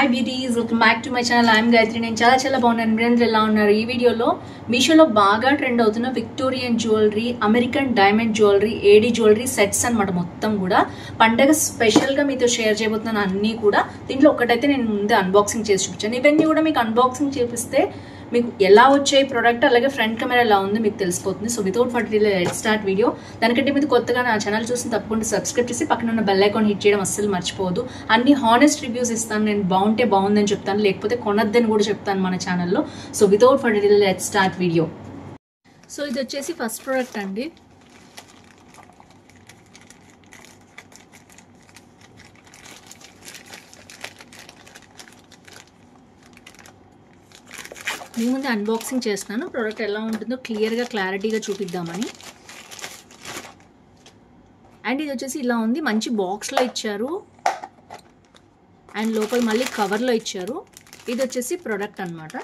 Hi beauties, welcome back to my channel. I'm Gayatri. నేను చాలా బాగున్నాను. మీరందరూ ఎలా ఉన్నారు? ఈ వీడియోలో మీషోలో బాగా ట్రెండ్ అవుతున్న Victorian jewellery, American diamond jewellery, AD jewellery sets అనమాట. మొత్తం కూడా పండగ స్పెషల్గా మీతో షేర్ చేయబోతున్నాను అన్నీ కూడా. దీంట్లో ఒకటైతే నేను ముందే అన్బాక్సింగ్ చేసి చూపించాను. ఇవన్నీ కూడా మీకు అన్బాక్సింగ్ చేపిస్తే మీకు ఎలా వచ్చాయి ప్రోడక్ట్, అలాగే ఫ్రంట్ కెమెరా ఎలా ఉంది మీకు తెలిసిపోతుంది. So without for delay let's start video. దానికంటే మీరు కొత్తగా నా ఛానల్ చూసి తప్పకుండా సబ్స్క్రైబ్ చేసి పక్కన ఉన్న బెల్ ఐకాన్ హిట్ చేయడం అస్సలు మర్చిపోవద్దు. అన్ని హానెస్ట్ రివ్యూస్ ఇస్తాను. నేను బాగుంటే బాగుందని చెప్తాను, లేకపోతే కొనద్దని కూడా చెప్తాను మన ఛానల్లో. So without for delay let's start video. So ఇది వచ్చేసి ఫస్ట్ ప్రోడక్ట్ అండి. మీ ముందు అన్బాక్సింగ్ చేస్తున్నాను. ప్రోడక్ట్ ఎలా ఉంటుందో క్లారిటీగా చూపిద్దామని. అండ్ ఇది వచ్చేసి ఇలా ఉంది, మంచి బాక్స్లో ఇచ్చారు అండ్ లోపల మళ్ళీ కవర్లో ఇచ్చారు. ఇది వచ్చేసి ప్రోడక్ట్ అన్నమాట.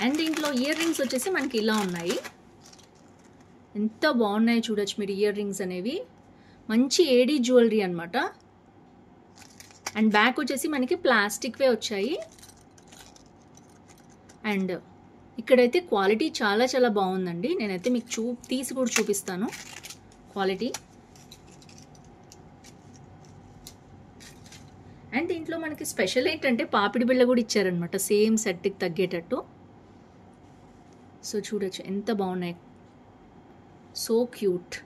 అండ్ దీంట్లో ఇయర్ రింగ్స్ వచ్చేసి మనకి ఇలా ఉన్నాయి. ఎంత బాగున్నాయి చూడొచ్చు మీరు. ఇయర్ రింగ్స్ అనేవి మంచి ఏడీ జ్యువెలరీ అనమాట. అండ్ బ్యాక్ వచ్చేసి మనకి ప్లాస్టిక్వే వచ్చాయి. అండ్ ఇక్కడైతే క్వాలిటీ చాలా బాగుందండి. నేనైతే మీకు తీసి కూడా చూపిస్తాను క్వాలిటీ. అండ్ దీంట్లో మనకి స్పెషల్ ఏంటంటే పాపిడి బిళ్ళ కూడా ఇచ్చారనమాట, సేమ్ సెట్కి తగ్గేటట్టు. సో చూడొచ్చు ఎంత బాగున్నాయి, so cute.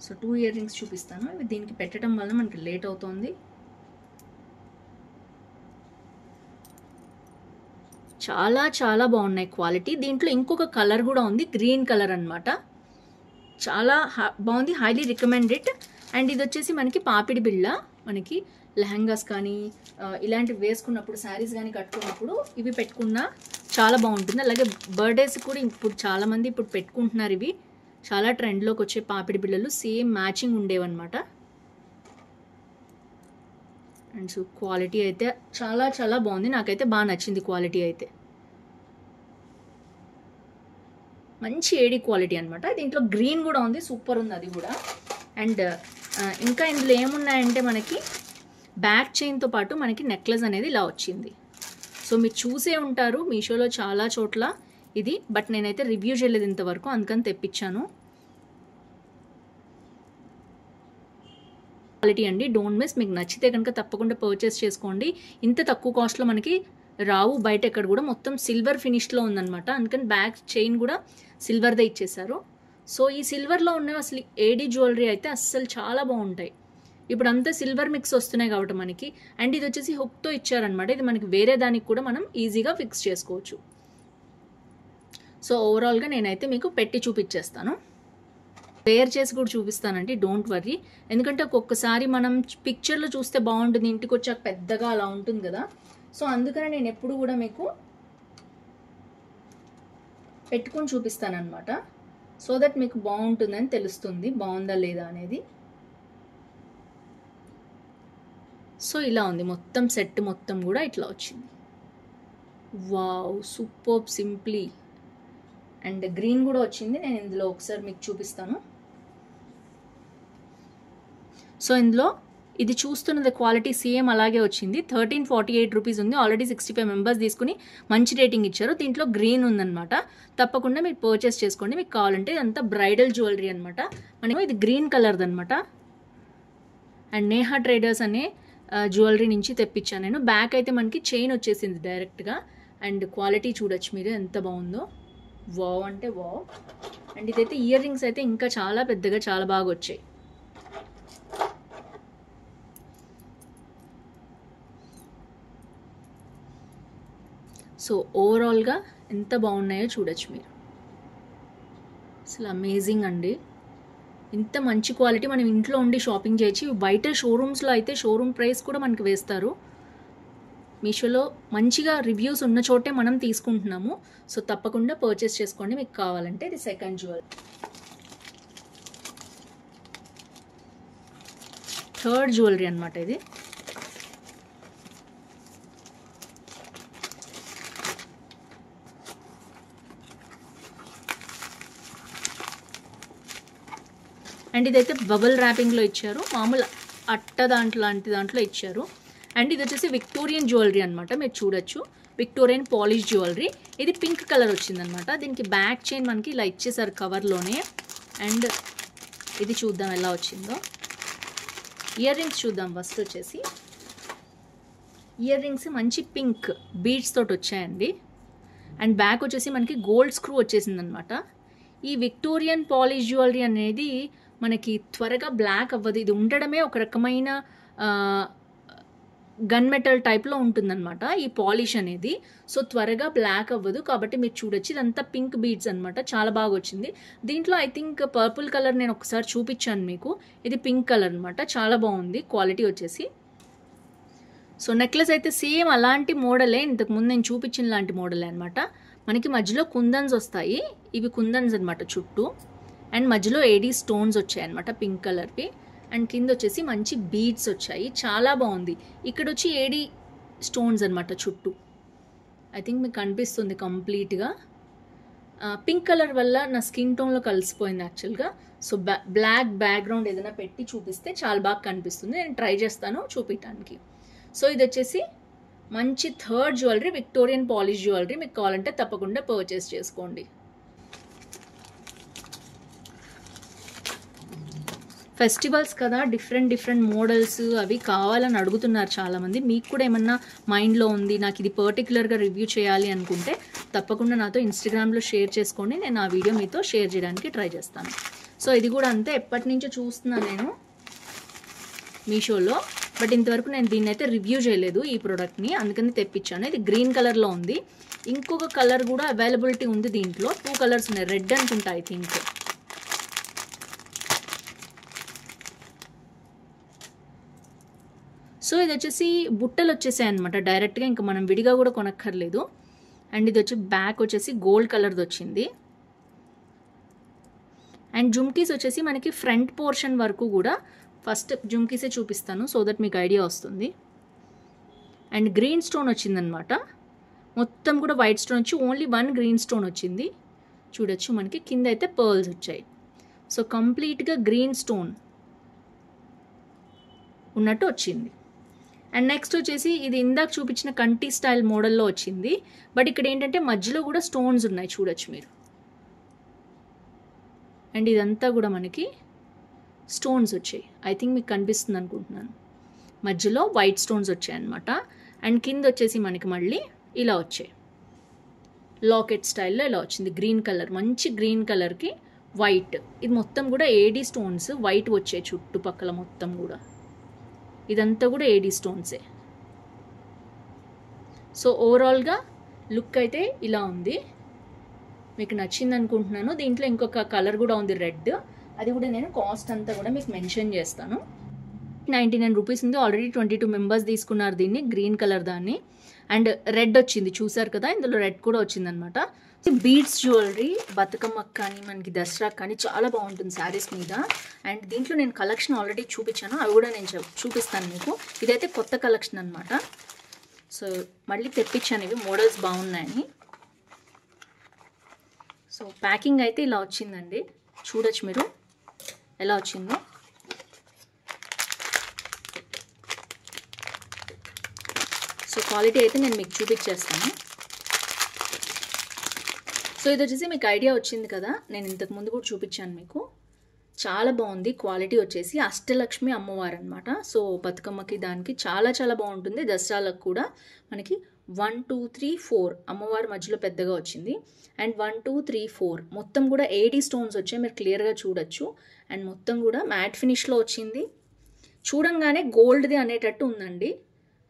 So 2 ear rings చూపిస్తాను. ఇవి దీనికి పెట్టడం వల్ల మనకి లేట్ అవుతుంది. చాలా బాగున్నాయి క్వాలిటీ. దీంట్లో ఇంకొక కలర్ కూడా ఉంది, గ్రీన్ కలర్ అనమాట. చాలా బాగుంది, హైలీ రికమెండెడ్. అండ్ ఇది వచ్చేసి మనకి పాపిడి బిళ్ళ. మనకి లెహంగాస్ కానీ ఇలాంటివి వేసుకున్నప్పుడు, శారీస్ కానీ కట్టుకున్నప్పుడు ఇవి పెట్టుకున్నా చాలా బాగుంటుంది. అలాగే బర్త్డేస్ కూడా ఇప్పుడు చాలామంది ఇప్పుడు పెట్టుకుంటున్నారు. ఇవి చాలా ట్రెండ్లోకి వచ్చే పాపిడి బిళ్ళలు, సేమ్ మ్యాచింగ్ ఉండేవన్నమాట. అండ్ సో క్వాలిటీ అయితే చాలా బాగుంది. నాకైతే బాగా నచ్చింది క్వాలిటీ అయితే. మంచి ఏడీ క్వాలిటీ అనమాట. దీంట్లో గ్రీన్ కూడా ఉంది, సూపర్ ఉంది అది కూడా. అండ్ ఇంకా ఇందులో ఏమున్నాయంటే మనకి బ్యాక్ చైన్తో పాటు మనకి నెక్లెస్ అనేది ఇలా వచ్చింది. సో మీరు చూసే ఉంటారు మీషోలో చాలా చోట్ల ఇది, బట్ నేనైతే రివ్యూ చేయలేదు ఇంతవరకు, అందుకని తెప్పించాను. క్వాలిటీ అండి, డోంట్ మిస్. మీకు నచ్చితే కనుక తప్పకుండా పర్చేస్ చేసుకోండి. ఇంత తక్కువ కాస్ట్లో మనకి రావు బయట ఎక్కడ కూడా. మొత్తం సిల్వర్ ఫినిష్లో ఉందన్నమాట, అందుకని బ్యాక్ చైన్ కూడా సిల్వర్దే ఇచ్చేసారు. సో ఈ సిల్వర్లో ఉన్నవి అసలు ఏడీ జ్యువెలరీ అయితే అస్సలు చాలా బాగుంటాయి. ఇప్పుడు అంతా సిల్వర్ మిక్స్ వస్తున్నాయి కాబట్టి మనకి. అండ్ ఇది వచ్చేసి హుక్తో ఇచ్చారనమాట. ఇది మనకి వేరే దానికి కూడా మనం ఈజీగా ఫిక్స్ చేసుకోవచ్చు. సో ఓవరాల్గా నేనైతే మీకు పెట్టి చూపించేస్తాను, వేర్ చేసి కూడా చూపిస్తానండి, డోంట్ వర్రీ. ఎందుకంటే ఒక్కొక్కసారి మనం పిక్చర్లో చూస్తే బాగుంటుంది, ఇంటికి వచ్చాక పెద్దగా అలా ఉంటుంది కదా. సో అందుకనే నేను ఎప్పుడు కూడా మీకు పెట్టుకొని చూపిస్తానమాట. సో దట్ మీకు బాగుంటుందని తెలుస్తుంది, బాగుందా లేదా అనేది. సో ఇలా ఉంది మొత్తం సెట్, మొత్తం కూడా ఇట్లా వచ్చింది. Wow, super simply. And green కూడా వచ్చింది. నేను ఇందులో ఒకసారి మీకు చూపిస్తాను. సో ఇందులో ఇది చూస్తున్నది క్వాలిటీ సేమ్ అలాగే వచ్చింది. 1348 రూపీస్ ఉంది. ఆల్రెడీ 65 మెంబర్స్ తీసుకుని మంచి రేటింగ్ ఇచ్చారు. దీంట్లో గ్రీన్ ఉందన్నమాట. తప్పకుండా మీరు పర్చేస్ చేసుకోండి మీకు కావాలంటే. ఇదంతా బ్రైడల్ జ్యువెలరీ అనమాట. మనము ఇది గ్రీన్ కలర్ది అనమాట. అండ్ నేహా ట్రేడర్స్ అనే జ్యువెలరీ నుంచి తెప్పించాను నేను. బ్యాక్ అయితే మనకి చైన్ వచ్చేసింది డైరెక్ట్గా. అండ్ క్వాలిటీ చూడొచ్చు మీరు ఎంత బాగుందో. వావ్ అంటే వావ్. అండ్ ఇదైతే ఇయర్ రింగ్స్ అయితే ఇంకా చాలా పెద్దగా చాలా బాగా వచ్చాయి. సో ఓవరాల్గా ఎంత బాగున్నాయో చూడొచ్చు మీరు. అసలు అమేజింగ్ అండి. ఇంత మంచి క్వాలిటీ మనం ఇంట్లో ఉండి షాపింగ్ చేయొచ్చు. బయట షోరూమ్స్లో అయితే షోరూమ్ ప్రైస్ కూడా మనకి వేస్తారు. మీషోలో మంచిగా రివ్యూస్ ఉన్న చోటే మనం తీసుకుంటున్నాము. సో తప్పకుండా పర్చేస్ చేసుకోండి మీకు కావాలంటే. ఇది సెకండ్ జ్యువెలరీ. థర్డ్ జ్యువెలరీ అనమాట ఇది. అండ్ ఇదైతే బబుల్ ర్యాపింగ్లో ఇచ్చారు, మామూలు అట్ట దాంట్లో ఇచ్చారు. అండ్ ఇది వచ్చేసి విక్టోరియన్ జ్యువెలరీ అనమాట, మీరు చూడొచ్చు విక్టోరియన్ పాలిష్ జ్యువెలరీ. ఇది పింక్ కలర్ వచ్చిందనమాట. దీనికి బ్యాక్ చైన్ మనకి ఇలా ఇచ్చేసారు కవర్లోనే. అండ్ ఇది చూద్దాం ఎలా వచ్చిందో. ఇయర్ రింగ్స్ చూద్దాం. ఫస్ట్ వచ్చేసి ఇయర్ రింగ్స్ మంచి పింక్ బీడ్స్ తోటి వచ్చాయండి. అండ్ బ్యాక్ వచ్చేసి మనకి గోల్డ్ స్క్రూ వచ్చేసింది అనమాట. ఈ విక్టోరియన్ పాలిష్ జ్యువెలరీ అనేది మనకి త్వరగా బ్లాక్ అవ్వదు. ఇది ఉండడమే ఒక రకమైన గన్ మెటల్ టైప్లో ఉంటుందన్నమాట ఈ పాలిష్ అనేది. సో త్వరగా బ్లాక్ అవ్వదు, కాబట్టి మీరు చూడొచ్చు ఇదంతా పింక్ బీడ్స్ అనమాట. చాలా బాగా వచ్చింది. దీంట్లో ఐ థింక్ పర్పుల్ కలర్ నేను ఒకసారి చూపించాను మీకు. ఇది పింక్ కలర్ అనమాట. చాలా బాగుంది క్వాలిటీ వచ్చేసి. సో నెక్లెస్ అయితే సేమ్ అలాంటి మోడలే, ఇంతకుముందు నేను చూపించిన లాంటి మోడలే అనమాట. మనకి మధ్యలో కుందన్స్ వస్తాయి, ఇవి కుందన్స్ అనమాట చుట్టూ. అండ్ మధ్యలో ఏడీ స్టోన్స్ వచ్చాయి అనమాట పింక్ కలర్వి. అండ్ కింద వచ్చేసి మంచి బీడ్స్ వచ్చాయి, చాలా బాగుంది. ఇక్కడ వచ్చి ఏడీ స్టోన్స్ అనమాట చుట్టూ. ఐ థింక్ మీకు కనిపిస్తుంది కంప్లీట్గా. పింక్ కలర్ వల్ల నా స్కిన్ టోన్లో కలిసిపోయింది యాక్చువల్గా. సో బ్లాక్ బ్యాక్గ్రౌండ్ ఏదైనా పెట్టి చూపిస్తే చాలా బాగా కనిపిస్తుంది. నేను ట్రై చేస్తాను చూపించడానికి. సో ఇది వచ్చేసి మంచి third jewellery, Victorian polish jewellery. మీకు కావాలంటే తప్పకుండా పర్చేస్ చేసుకోండి. ఫెస్టివల్స్ కదా, డిఫరెంట్ మోడల్స్ అవి కావాలని అడుగుతున్నారు చాలామంది. మీకు కూడా ఏమన్నా మైండ్లో ఉంది నాకు ఇది పర్టికులర్గా రివ్యూ చేయాలి అనుకుంటే తప్పకుండా నాతో ఇన్స్టాగ్రామ్లో షేర్ చేసుకోండి. నేను ఆ వీడియో మీతో షేర్ చేయడానికి ట్రై చేస్తాను. సో ఇది కూడా అంతే, ఎప్పటి నుంచో చూస్తున్నాను నేను మీషోలో, బట్ ఇంతవరకు నేను దీన్ని అయితే రివ్యూ చేయలేదు ఈ ప్రోడక్ట్ని, అందుకని తెప్పించాను. ఇది గ్రీన్ కలర్లో ఉంది. ఇంకొక కలర్ కూడా అవైలబిలిటీ ఉంది దీంట్లో. 2 కలర్స్ ఉన్నాయి, రెడ్ అనుకుంటా ఐ థింక్. సో ఇది వచ్చేసి బుట్టలు వచ్చేసాయి అనమాట డైరెక్ట్గా, ఇంకా మనం విడిగా కూడా కొనక్కర్లేదు. అండ్ ఇది వచ్చి బ్యాక్ వచ్చేసి గోల్డ్ కలర్ది వచ్చింది. అండ్ జుమ్కీస్ వచ్చేసి మనకి ఫ్రంట్ పోర్షన్ వరకు కూడా, ఫస్ట్ జుమ్కీసే చూపిస్తాను సో దట్ మీకు ఐడియా వస్తుంది. అండ్ గ్రీన్ స్టోన్ వచ్చిందనమాట, మొత్తం కూడా వైట్ స్టోన్ వచ్చి ఓన్లీ 1 గ్రీన్ స్టోన్ వచ్చింది. చూడొచ్చు మనకి కింద అయితే పర్ల్స్ వచ్చాయి. సో కంప్లీట్గా గ్రీన్ స్టోన్ ఉన్నట్టు వచ్చింది. అండ్ నెక్స్ట్ వచ్చేసి ఇది ఇందాక చూపించిన కంటి స్టైల్ మోడల్లో వచ్చింది, బట్ ఇక్కడ ఏంటంటే మధ్యలో కూడా స్టోన్స్ ఉన్నాయి చూడొచ్చు మీరు. అండ్ ఇదంతా కూడా మనకి స్టోన్స్ వచ్చాయి, ఐ థింక్ మీకు కనిపిస్తుంది అనుకుంటున్నాను. మధ్యలో వైట్ స్టోన్స్ వచ్చాయి అనమాట. అండ్ కింద వచ్చేసి మనకి మళ్ళీ ఇలా వచ్చాయి, లాకెట్ స్టైల్లో ఇలా వచ్చింది. గ్రీన్ కలర్, మంచి గ్రీన్ కలర్కి వైట్. ఇది మొత్తం కూడా ఏడీ స్టోన్స్ వైట్ వచ్చాయి చుట్టుపక్కల మొత్తం కూడా. ఇదంతా కూడా ఏడీ స్టోన్సే. సో ఓవరాల్గా లుక్ అయితే ఇలా ఉంది. మీకు నచ్చింది అనుకుంటున్నాను. దీంట్లో ఇంకొక కలర్ కూడా ఉంది రెడ్, అది కూడా నేను కాస్ట్ అంతా కూడా మీకు మెన్షన్ చేస్తాను. 99 రూపీస్ ఉంది. ఆల్రెడీ 22 మెంబర్స్ తీసుకున్నారు దీన్ని, గ్రీన్ కలర్ దాన్ని. అండ్ రెడ్ వచ్చింది చూసారు కదా, ఇందులో రెడ్ కూడా వచ్చిందనమాట. బీడ్స్ జ్యువెలరీ బతుకమ్మకు కానీ మనకి దసరాకు కానీ చాలా బాగుంటుంది శారీస్ మీద. అండ్ దీంట్లో నేను కలెక్షన్ ఆల్రెడీ చూపించాను, అవి కూడా నేను చూపిస్తాను మీకు. ఇదైతే కొత్త కలెక్షన్ అనమాట. సో మళ్ళీ తెప్పించాను, ఇవి మోడల్స్ బాగున్నాయని. సో ప్యాకింగ్ అయితే ఇలా వచ్చిందండి, చూడొచ్చు మీరు ఎలా వచ్చిందో. సో క్వాలిటీ అయితే నేను మీకు చూపించేస్తాను. సో ఇది వచ్చేసి మీకు ఐడియా వచ్చింది కదా, నేను ఇంతకు ముందు కూడా చూపించాను మీకు. చాలా బాగుంది క్వాలిటీ వచ్చేసి. అష్టలక్ష్మి అమ్మవారు అనమాట. సో బతుకమ్మకి దానికి చాలా చాలా బాగుంటుంది. దసరాలకు కూడా మనకి 1 2 3 4 అమ్మవారి మధ్యలో పెద్దగా వచ్చింది. అండ్ 1 2 3 4 మొత్తం కూడా 80 స్టోన్స్ వచ్చాయి, మీరు క్లియర్గా చూడొచ్చు. అండ్ మొత్తం కూడా మ్యాట్ ఫినిష్లో వచ్చింది, చూడంగానే గోల్డ్ది అనేటట్టు ఉందండి.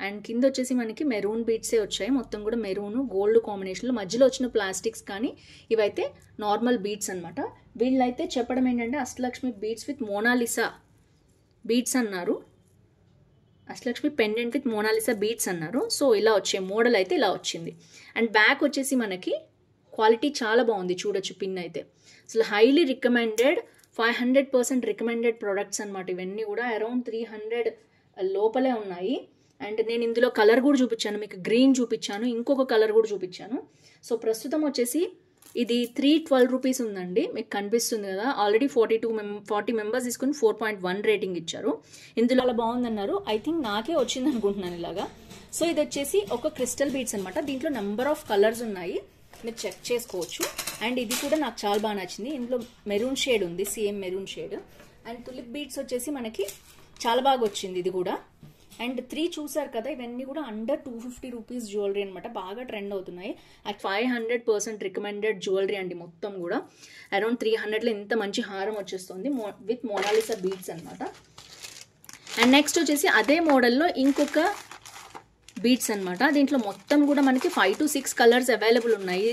అండ్ కింద వచ్చేసి మనకి మెరూన్ బీడ్సే వచ్చాయి, మొత్తం కూడా మెరూన్ గోల్డ్ కాంబినేషన్లో. మధ్యలో వచ్చిన ప్లాస్టిక్స్ కానీ ఇవైతే నార్మల్ బీడ్స్ అనమాట. వీళ్ళైతే చెప్పడం ఏంటంటే Ashtalakshmi beads with Mona Lisa beads అన్నారు, Ashtalakshmi pendant with Mona Lisa beads అన్నారు. సో ఇలా వచ్చే మోడల్ అయితే ఇలా వచ్చింది. అండ్ బ్యాక్ వచ్చేసి మనకి క్వాలిటీ చాలా బాగుంది, చూడొచ్చు. పిన్ అయితే అసలు హైలీ రికమెండెడ్, 500% రికమెండెడ్ ప్రొడక్ట్స్ అనమాట. ఇవన్నీ కూడా అరౌండ్ 300 లోపలే ఉన్నాయి. అండ్ నేను ఇందులో కలర్ కూడా చూపించాను మీకు, గ్రీన్ చూపించాను, ఇంకొక కలర్ కూడా చూపించాను. సో ప్రస్తుతం వచ్చేసి ఇది 312 రూపీస్ ఉందండి, మీకు కనిపిస్తుంది కదా. ఆల్రెడీ 40 మెంబర్స్ తీసుకుని 4.1 రేటింగ్ ఇచ్చారు. ఇందులో అలా బాగుందన్నారు. ఐ థింక్ నాకే వచ్చింది అనుకుంటున్నాను ఇలాగా. సో ఇది వచ్చేసి ఒక క్రిస్టల్ బీడ్స్ అనమాట. దీంట్లో నెంబర్ ఆఫ్ కలర్స్ ఉన్నాయి, మీరు చెక్ చేసుకోవచ్చు. అండ్ ఇది కూడా నాకు చాలా బాగా నచ్చింది. ఇందులో మెరూన్ షేడ్ ఉంది, same maroon shade. And tulip beads వచ్చేసి మనకి చాలా బాగా వచ్చింది ఇది కూడా. అండ్ 3 చూసారు కదా, ఇవన్నీ కూడా అండర్ 250 రూపీస్ జ్యువెలరీ అనమాట. బాగా ట్రెండ్ అవుతున్నాయి. 500% రికమెండెడ్ జ్యువెలరీ అండి. మొత్తం కూడా అరౌండ్ 300లో ఇంత మంచి హారం వచ్చేస్తుంది విత్ మోనాలిసా బీడ్స్ అనమాట. అండ్ నెక్స్ట్ వచ్చేసి అదే మోడల్లో ఇంకొక బీడ్స్ అనమాట. దీంట్లో మొత్తం కూడా మనకి 5 to 6 కలర్స్ అవైలబుల్ ఉన్నాయి.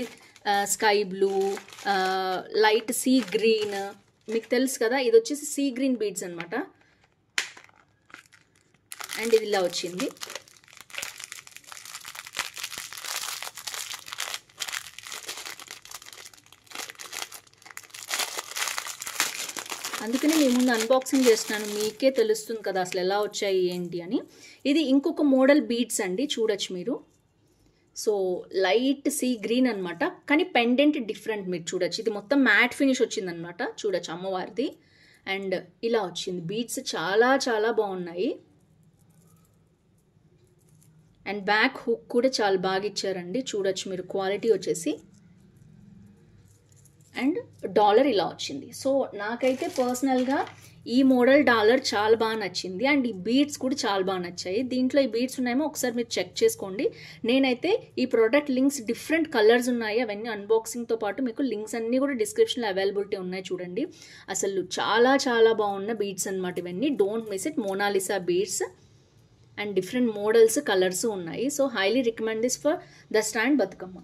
Sky blue, light sea green, మీకు తెలుసు కదా. ఇది వచ్చేసి సీ గ్రీన్ బీడ్స్ అనమాట. అండ్ ఇది ఇలా వచ్చింది. అందుకనే మీ ముందు అన్బాక్సింగ్ చేస్తున్నాను, మీకే తెలుస్తుంది కదా అసలు ఎలా వచ్చాయి ఏంటి అని. ఇది ఇంకొక మోడల్ బీడ్స్ అండి, చూడొచ్చు మీరు. సో లైట్ సీ గ్రీన్ అనమాట, కానీ పెండెంట్ డిఫరెంట్ మీరు చూడొచ్చు. ఇది మొత్తం మ్యాట్ ఫినిష్ వచ్చిందనమాట, చూడొచ్చు అమ్మవారిది. అండ్ ఇలా వచ్చింది. బీడ్స్ చాలా చాలా బాగున్నాయి. అండ్ బ్యాక్ హుక్ కూడా చాలా బాగా ఇచ్చారండి, చూడొచ్చు మీరు. క్వాలిటీ వచ్చేసి అండ్ డాలర్ ఇలా వచ్చింది. సో నాకైతే పర్సనల్గా ఈ మోడల్ డాలర్ చాలా బాగా నచ్చింది. అండ్ ఈ బీడ్స్ కూడా చాలా బాగా నచ్చాయి. దీంట్లో ఈ బీడ్స్ ఉన్నాయేమో ఒకసారి మీరు చెక్ చేసుకోండి. నేనైతే ఈ ప్రోడక్ట్ లింక్స్ డిఫరెంట్ కలర్స్ ఉన్నాయి, అవన్నీ అన్బాక్సింగ్తో పాటు మీకు లింక్స్ అన్నీ కూడా డిస్క్రిప్షన్లో అవైలబిలిటీ ఉన్నాయి. చూడండి అసలు చాలా చాలా బాగున్న బీడ్స్ అనమాట ఇవన్నీ. Don't miss it. Mona Lisa beads and different models, colours ఉన్నాయి. So highly recommend this for Dasara and Bathukamma.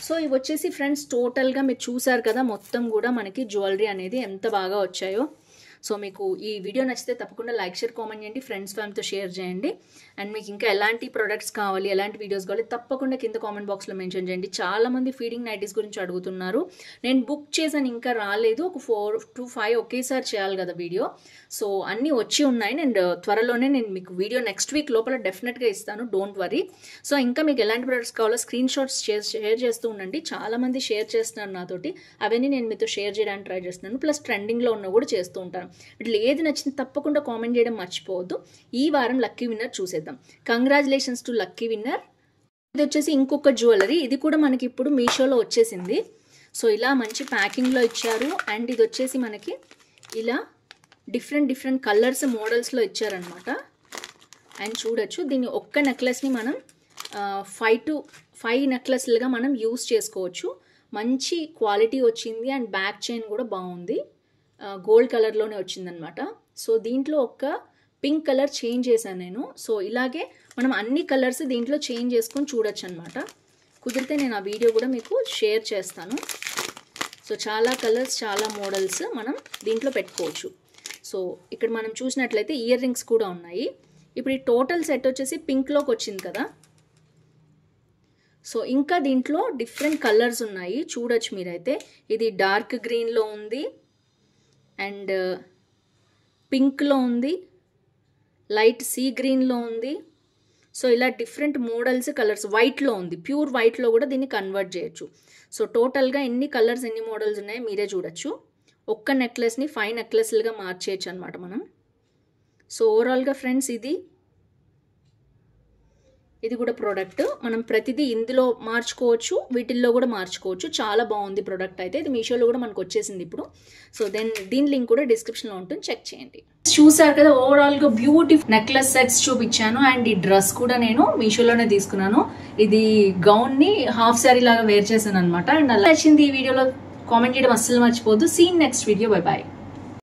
So ఇవి వచ్చేసి ఫ్రెండ్స్ టోటల్గా మీరు చూసారు కదా, మొత్తం కూడా మనకి జ్యువెలరీ అనేది ఎంత బాగా వచ్చాయో. సో మీకు ఈ వీడియో నచ్చితే తప్పకుండా లైక్, షేర్, కామెంట్ చేయండి, ఫ్రెండ్స్ ఫ్యామిలీతో షేర్ చేయండి. అండ్ మీకు ఇంకా ఎలాంటి ప్రొడక్ట్స్ కావాలి, ఎలాంటి వీడియోస్ కావాలి తప్పకుండా కింద కామెంట్ బాక్స్లో మెన్షన్ చేయండి. చాలామంది ఫీడింగ్ నైటీస్ గురించి అడుగుతున్నారు. నేను బుక్ చేశాను, ఇంకా రాలేదు. ఒక 4 to 5 ఒకేసారి చేయాలి కదా వీడియో. సో అన్నీ వచ్చి ఉన్నాయి. నేను త్వరలోనే మీకు వీడియో నెక్స్ట్ వీక్ లోపల డెఫినెట్గా ఇస్తాను, డోంట్ వరీ. సో ఇంకా మీకు ఎలాంటి ప్రొడక్ట్స్ కావాలో స్క్రీన్ షాట్స్ షేర్ చేస్తూ ఉండండి. చాలామంది షేర్ చేస్తున్నారు నాతోటి, అవన్నీ నేను మీతో షేర్ చేయడానికి ట్రై చేస్తున్నాను. ప్లస్ ట్రెండింగ్లో ఉన్న కూడా చేస్తూ ఉంటాను. ఇట్లా ఏది నచ్చింది తప్పకుండా కామెంట్ చేయడం మర్చిపోవద్దు. ఈ వారం లక్కీ విన్నర్ చూసేద్దాం. Congratulations to lucky winner. ఇది వచ్చేసి ఇంకొక జ్యువెలరీ. ఇది కూడా మనకి ఇప్పుడు మీషోలో వచ్చేసింది. సో ఇలా మంచి ప్యాకింగ్లో ఇచ్చారు. అండ్ ఇది వచ్చేసి మనకి ఇలా డిఫరెంట్ కలర్స్, మోడల్స్లో ఇచ్చారనమాట. అండ్ చూడొచ్చు, దీన్ని ఒక్క నెక్లెస్ని మనం 5 to 5 నెక్లెస్లుగా మనం యూస్ చేసుకోవచ్చు. మంచి క్వాలిటీ వచ్చింది. అండ్ బ్యాక్ చైన్ కూడా బాగుంది, గోల్డ్ కలర్లోనే వచ్చిందనమాట. సో దీంట్లో ఒక పింక్ కలర్ చేంజ్ చేశాను నేను. సో ఇలాగే మనం అన్ని కలర్స్ దీంట్లో చేంజ్ చేసుకొని చూడొచ్చు అనమాట. కుదిరితే నేను ఆ వీడియో కూడా మీకు షేర్ చేస్తాను. సో చాలా కలర్స్, చాలా మోడల్స్ మనం దీంట్లో పెట్టుకోవచ్చు. సో ఇక్కడ మనం చూసినట్లయితే ఇయర్ రింగ్స్ కూడా ఉన్నాయి. ఇప్పుడు ఈ టోటల్ సెట్ వచ్చేసి పింక్లోకి వచ్చింది కదా. సో ఇంకా దీంట్లో డిఫరెంట్ కలర్స్ ఉన్నాయి, చూడొచ్చు మీరైతే. ఇది డార్క్ గ్రీన్లో ఉంది, అండ్ పింక్లో ఉంది, లైట్ సీ గ్రీన్లో ఉంది. సో ఇలా డిఫరెంట్ మోడల్స్, కలర్స్. వైట్లో ఉంది, ప్యూర్ వైట్లో కూడా దీన్ని కన్వర్ట్ చేయొచ్చు. సో టోటల్గా ఎన్ని కలర్స్, ఎన్ని మోడల్స్ ఉన్నాయో మీరే చూడొచ్చు. ఒక్క నెక్లెస్ని 5 నెక్లెస్లుగా మార్చేయచ్చు అనమాట మనం. సో ఓవరాల్గా ఫ్రెండ్స్ ఇది కూడా ప్రోడక్ట్ మనం ప్రతిదీ ఇందులో మార్చుకోవచ్చు, వీటిల్లో కూడా మార్చుకోవచ్చు. చాలా బాగుంది ప్రోడక్ట్ అయితే. ఇది మీషోలో కూడా మనకు వచ్చేసింది ఇప్పుడు. సో దీని లింక్ కూడా డిస్క్రిప్షన్లో ఉంటుంది, చెక్ చేయండి. చూసారు కదా, ఓవరాల్గా బ్యూటిఫుల్ నెక్లెస్ సెట్స్ చూపించాను. అండ్ ఈ డ్రెస్ కూడా నేను మీషోలోనే తీసుకున్నాను. ఇది గౌన్ని హాఫ్ శారీ లాగా వేర్ చేశాను అనమాట. అండ్ అలా నచ్చింది ఈ వీడియోలో కామెంట్ చేయడం అస్సలు మర్చిపోవద్దు. See next video. Bye bye.